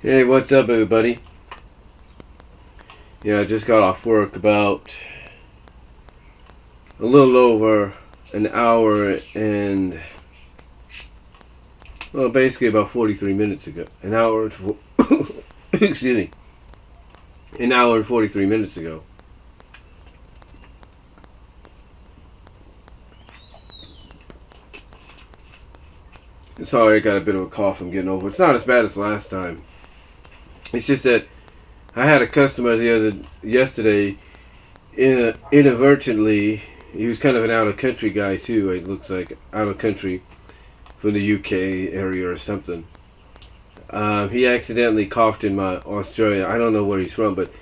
Hey, what's up, everybody? Yeah, I just got off work about a little over an hour and, well, basically about 43 minutes ago. Excuse me. An hour and 43 minutes ago. Sorry, I got a bit of a cough I'm getting over. It's not as bad as last time. It's just that I had a customer yesterday, inadvertently. He was kind of an out of country guy too. It looks like out of country from the UK area or something. He accidentally coughed in my Australia. I don't know where he's from, but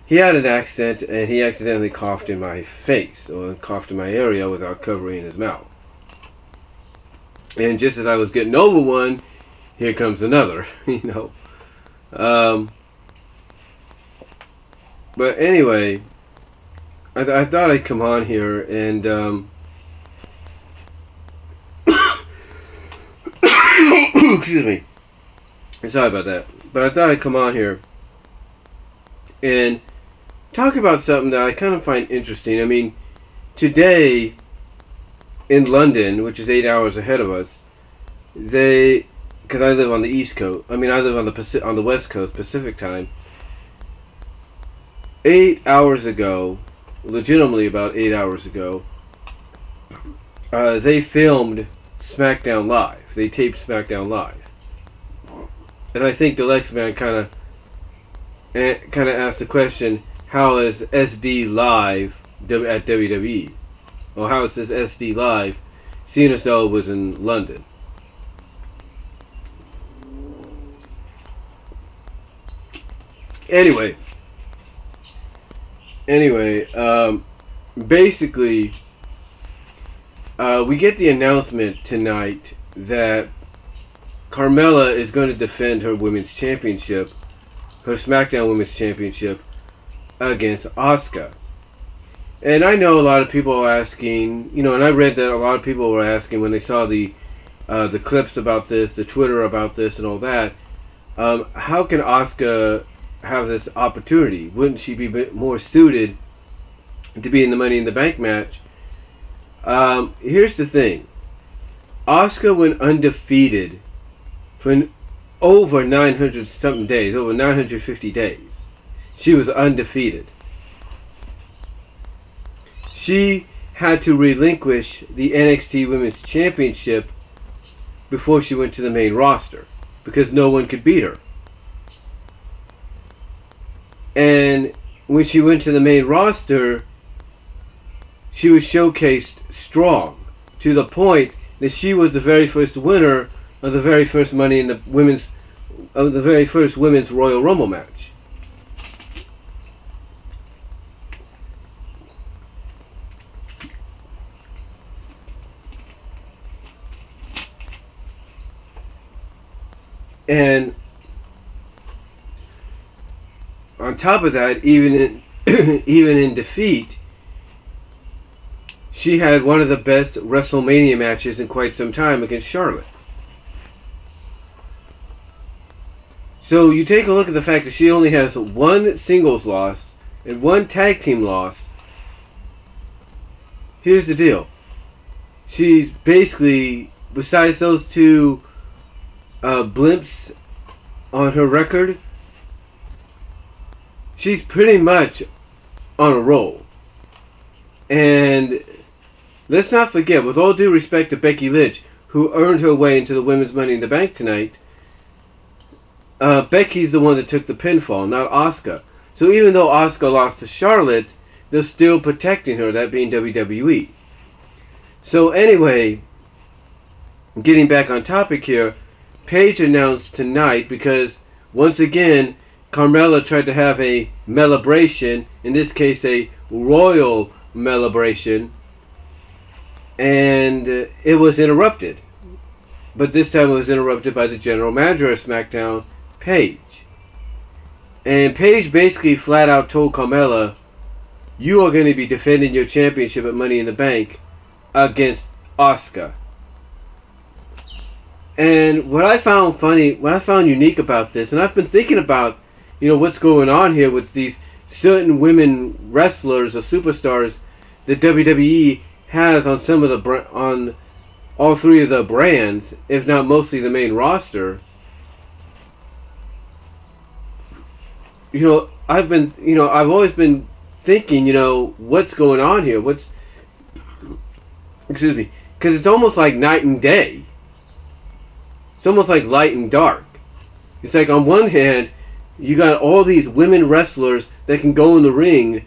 he had an accent and he accidentally coughed in my face or coughed in my area without covering his mouth. And just as I was getting over one, here comes another. But anyway, I thought I'd come on here and excuse me. Sorry about that. But I thought I'd come on here and talk about something that I kind of find interesting. I mean, today in London, which is 8 hours ahead of us, because I live on the East Coast. I live on the West Coast, Pacific time. 8 hours ago, legitimately about 8 hours ago, they filmed SmackDown Live. They taped SmackDown Live, and I think the Lex Man kind of asked the question: how is SD Live at WWE? Or how is this SD Live, seeing as though it was in London? Anyway, basically, we get the announcement tonight that Carmella is going to defend her women's championship, her SmackDown Women's Championship, against Asuka. And I know a lot of people are asking, and I read that a lot of people were asking when they saw the clips about this, the Twitter about this, and all that. How can Asuka have this opportunity? Wouldn't she be more suited to be in the Money in the Bank match? Here's the thing. Asuka went undefeated for over 900 something days, over 950 days. She was undefeated. She had to relinquish the NXT Women's Championship before she went to the main roster because no one could beat her. And when she went to the main roster, she was showcased strong to the point that she was the very first winner of the very first women's Royal Rumble match. And on top of that, even in defeat, she had one of the best WrestleMania matches in quite some time against Charlotte. So you take a look at the fact that she only has one singles loss and one tag team loss. Here's the deal. She's basically, besides those two blimps on her record, she's pretty much on a roll. And let's not forget, with all due respect to Becky Lynch, who earned her way into the Women's Money in the Bank tonight, Becky's the one that took the pinfall, not Asuka. So even though Asuka lost to Charlotte, they're still protecting her, that being WWE. So anyway, getting back on topic here, Paige announced tonight, because once again, Carmella tried to have a celebration, in this case a royal celebration, and it was interrupted. But this time it was interrupted by the general manager of SmackDown, Paige. And Paige basically flat out told Carmella, you are going to be defending your championship at Money in the Bank against Asuka. And what I found funny, what I found unique about this, and I've been thinking about, what's going on here with these certain women wrestlers or superstars that WWE has on some of the on all three of the brands, if not mostly the main roster. I've always been thinking, what's going on here? Excuse me, because it's almost like night and day. It's almost like light and dark. It's like on one hand, you got all these women wrestlers that can go in the ring,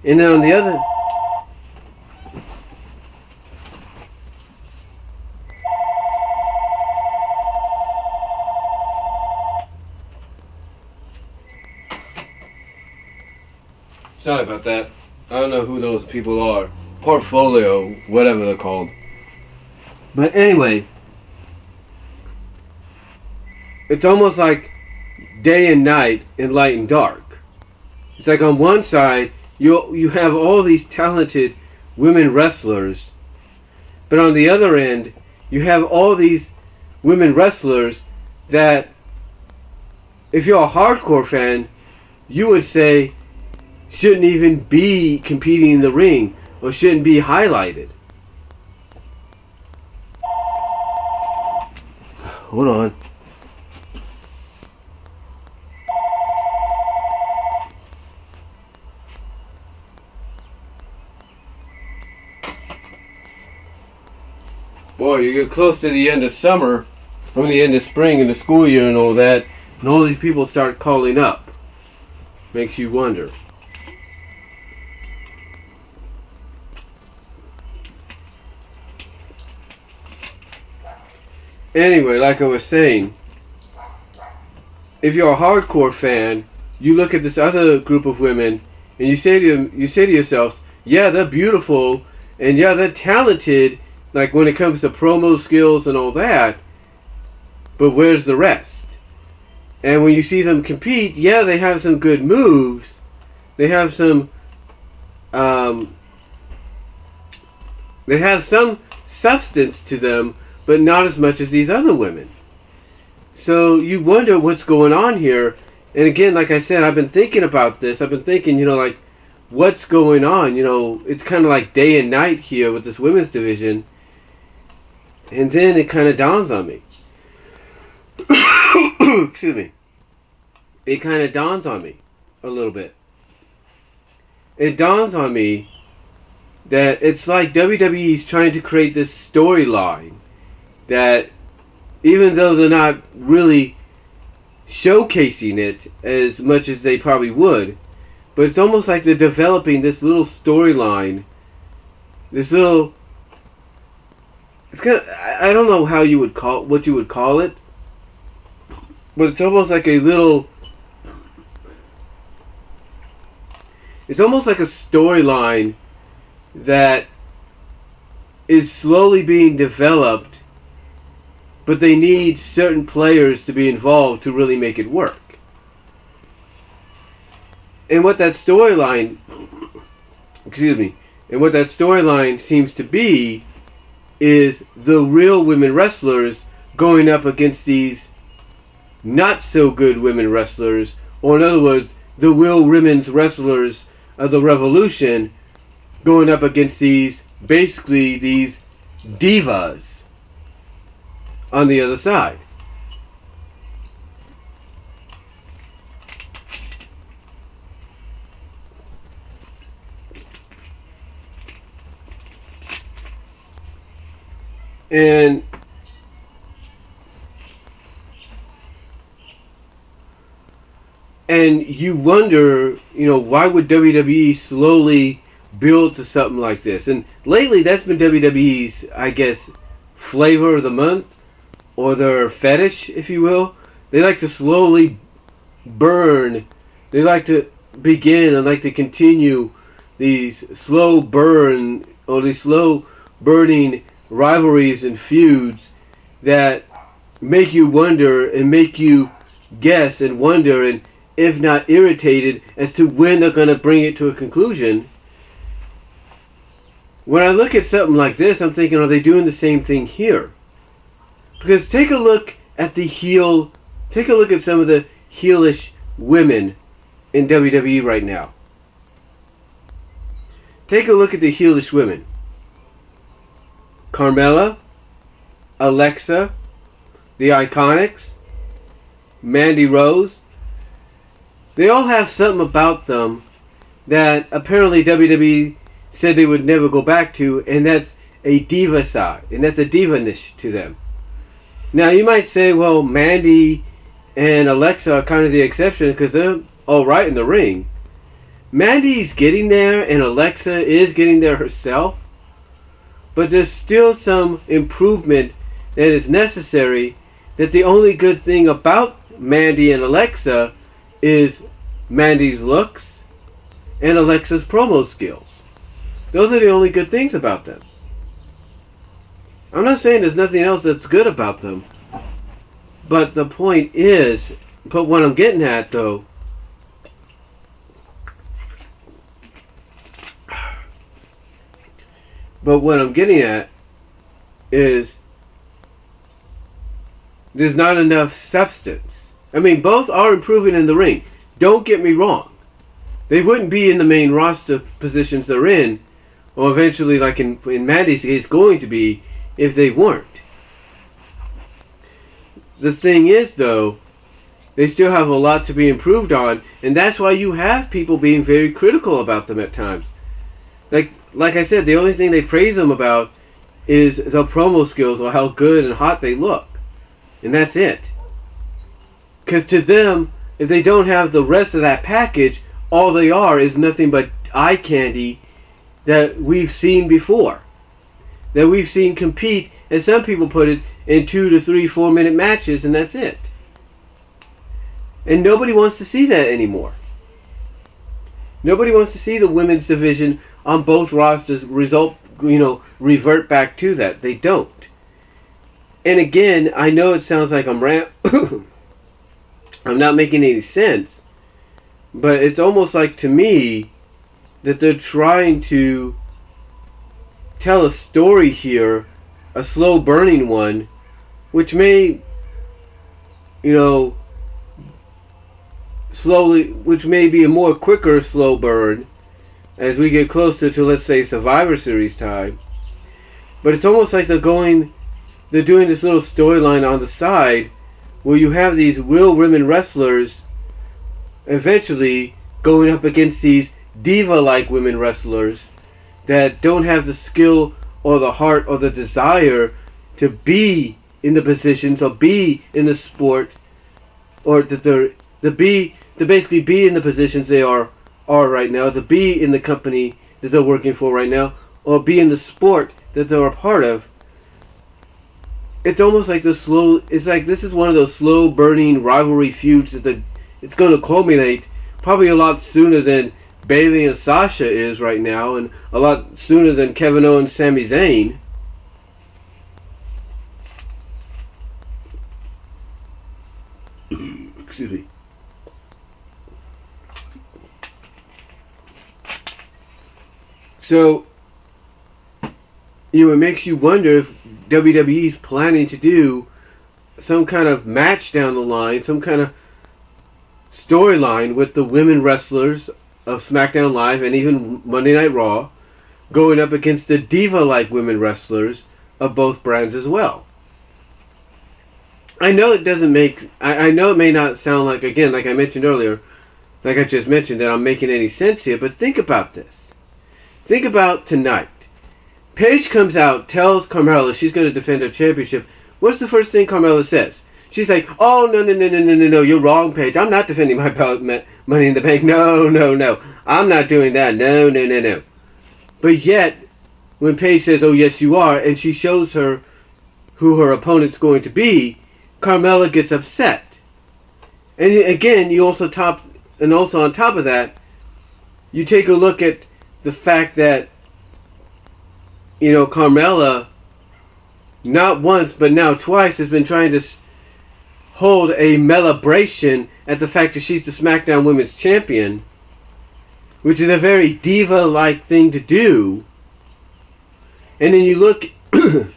and then on the other... Sorry about that. I don't know who those people are. Portfolio, whatever they're called. But anyway, it's almost like day and night and light and dark. It's like on one side, you have all these talented women wrestlers, but on the other end, you have all these women wrestlers that, if you're a hardcore fan, you would say shouldn't even be competing in the ring or shouldn't be highlighted. Hold on. Boy, you get close to the end of summer, from the end of spring and the school year and all that, and all these people start calling up. Makes you wonder. Anyway, like I was saying, if you're a hardcore fan, you look at this other group of women and you say to yourself, yeah, they're beautiful and yeah, they're talented, like when it comes to promo skills and all that, but where's the rest? And when you see them compete, yeah, they have some good moves, they have some substance to them, but not as much as these other women. So you wonder what's going on here. And again, like I said, I've been thinking about this. I've been thinking, like, what's going on? It's kind of like day and night here with this women's division. And then it kind of dawns on me. Excuse me. It kind of dawns on me a little bit. It dawns on me that it's like WWE's trying to create this storyline that, even though they're not really showcasing it as much as they probably would, but it's almost like they're developing this little storyline, this little... It's kind of, I don't know how you would what you would call it, but it's almost like a little... It's almost like a storyline that is slowly being developed, but they need certain players to be involved to really make it work. And what that storyline, seems to be is the real women wrestlers going up against these not so good women wrestlers, or in other words, the real women's wrestlers of the Revolution going up against these divas on the other side. And you wonder, why would WWE slowly build to something like this? And lately that's been WWE's, I guess, flavor of the month, or their fetish, if you will. They like to slowly burn. They like to begin and like to continue these slow burn, or these slow burning rivalries and feuds that make you wonder and make you guess and wonder, and if not irritated, as to when they're going to bring it to a conclusion. When I look at something like this, I'm thinking, are they doing the same thing here? Because take a look at some of the heelish women in WWE right now. Take a look at the heelish women. Carmella, Alexa, the IKonics, Mandy Rose. They all have something about them that apparently WWE said they would never go back to, and that's a diva side, and that's a diva-nish to them. Now you might say, well, Mandy and Alexa are kind of the exception because they're all right in the ring. Mandy's getting there, and Alexa is getting there herself, but there's still some improvement that is necessary. That the only good thing about Mandy and Alexa is Mandy's looks and Alexa's promo skills. Those are the only good things about them. I'm not saying there's nothing else that's good about them. But the point is, but what I'm getting at though, is there's not enough substance. I mean, both are improving in the ring. Don't get me wrong. They wouldn't be in the main roster positions they're in, or eventually, like in Mandy's case, going to be, if they weren't. The thing is, though, they still have a lot to be improved on, and that's why you have people being very critical about them at times. Like I said, the only thing they praise them about is the promo skills or how good and hot they look. And that's it. Because to them, if they don't have the rest of that package, all they are is nothing but eye candy that we've seen before. That we've seen compete, as some people put it, in 2 to 3, 4 minute matches, and that's it. And nobody wants to see that anymore. Nobody wants to see the women's division on both rosters revert back to that. They don't. And again, I know it sounds like I'm not making any sense, but it's almost like to me that they're trying to tell a story here, a slow burning one, which may, which may be a more quicker slow burn as we get closer to, let's say, Survivor Series time. But it's almost like they're doing this little storyline on the side where you have these real women wrestlers eventually going up against these diva-like women wrestlers that don't have the skill or the heart or the desire to be in the positions or be in the sport, or to basically be in the positions they are right now, to be in the company that they're working for right now, or be in the sport that they're a part of. It's almost like this is one of those slow burning rivalry feuds that it's going to culminate probably a lot sooner than Bayley and Sasha is right now, and a lot sooner than Kevin Owens, Sami Zayn. Excuse me. So, it makes you wonder if WWE's planning to do some kind of match down the line, some kind of storyline with the women wrestlers of SmackDown Live and even Monday Night Raw going up against the diva-like women wrestlers of both brands as well. I know it may not sound like, again, like I mentioned earlier, like I just mentioned, that I'm making any sense here, but think about this. Think about tonight. Paige comes out, tells Carmella she's going to defend her championship. What's the first thing Carmella says? She's like, oh, no, you're wrong, Paige. I'm not defending my belt, Money in the Bank. No. I'm not doing that. No. But yet, when Paige says, oh, yes, you are, and she shows her who her opponent's going to be, Carmella gets upset. And again, also on top of that, you take a look at the fact that, Carmella, not once, but now twice, has been trying to hold a celebration at the fact that she's the SmackDown Women's Champion, which is a very diva-like thing to do. And then you look, and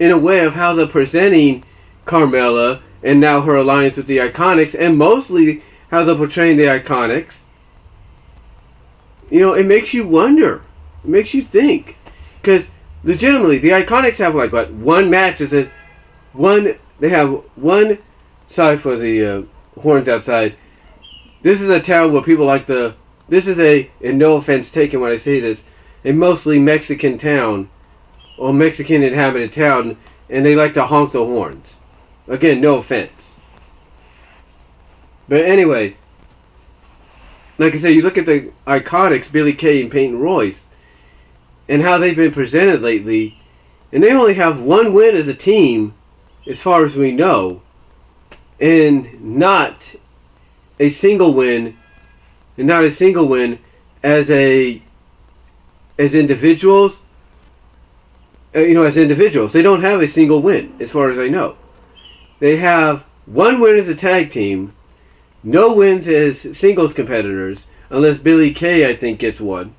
in a way of how they're presenting Carmella and now her alliance with the IKonics, and mostly how they're portraying the IKonics. You know, it makes you wonder. It makes you think. Because, legitimately, the IKonics have, like, what, one match? They have one, sorry for the horns outside. This is a town where people like this is and no offense taken when I say this, a mostly Mexican town, or Mexican inhabited town, and they like to honk the horns. Again, no offense. But anyway, like I said, you look at the IKonics, Billie Kay and Peyton Royce, and how they've been presented lately, and they only have one win as a team, as far as we know, and not a single win, as individuals. As individuals, they don't have a single win, as far as I know. They have one win as a tag team, no wins as singles competitors, unless Billie Kay, I think, gets one.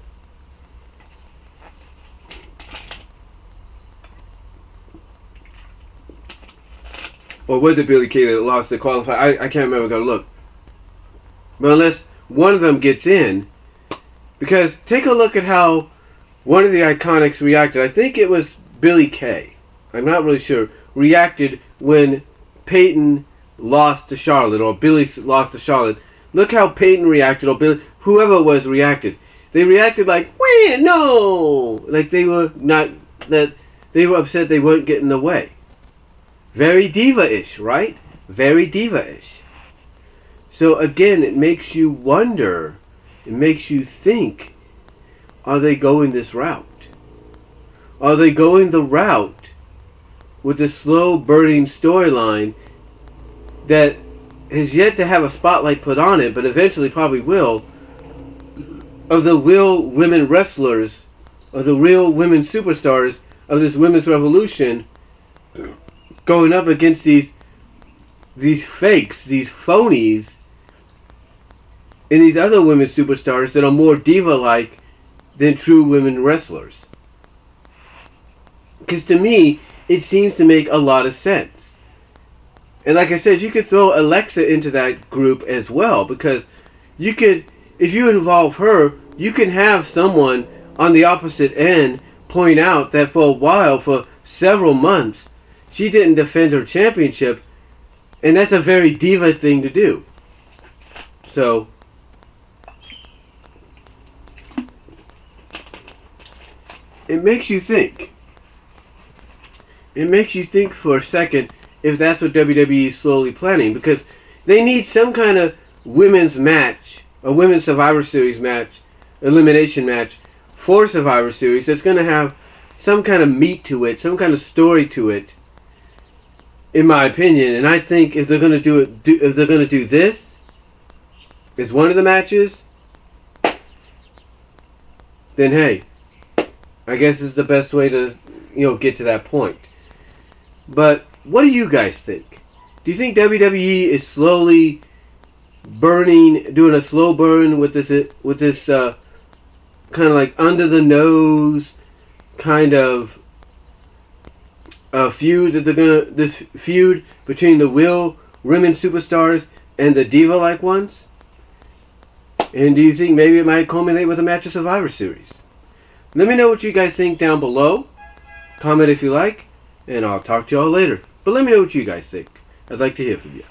Or was it Billie Kay that lost the qualifier? I can't remember. I gotta look. But unless one of them gets in, because take a look at how one of the IKonics reacted. I think it was Billie Kay, I'm not really sure, reacted when Peyton lost to Charlotte, or Billie lost to Charlotte. Look how Peyton reacted, or Billie, whoever it was reacted. They reacted like, "Wait, no!" Like they were upset they weren't getting the way. Very Diva-ish, right? Very Diva-ish. So again, it makes you wonder, it makes you think, are they going this route? Are they going the route with a slow burning storyline that has yet to have a spotlight put on it, but eventually probably will, of the real women wrestlers, of the real women superstars of this women's revolution, going up against these fakes, these phonies, and these other women superstars that are more diva-like than true women wrestlers. Because to me, it seems to make a lot of sense. And like I said, you could throw Alexa into that group as well, because you could, if you involve her, you can have someone on the opposite end point out that for a while, for several months, she didn't defend her championship, and that's a very diva thing to do. So, it makes you think. It makes you think for a second if that's what WWE is slowly planning, because they need some kind of women's match, a women's Survivor Series match, elimination match for Survivor Series that's going to have some kind of meat to it, some kind of story to it, in my opinion. And I think if they're going to do this as one of the matches, then hey, I guess it's the best way to, get to that point. But what do you guys think? Do you think WWE is slowly doing a slow burn with this kind of like under the nose kind of feud that this feud between the real women superstars and the diva-like ones? And do you think maybe it might culminate with a match of Survivor Series? Let me know what you guys think down below. Comment if you like, and I'll talk to y'all later. But let me know what you guys think. I'd like to hear from you.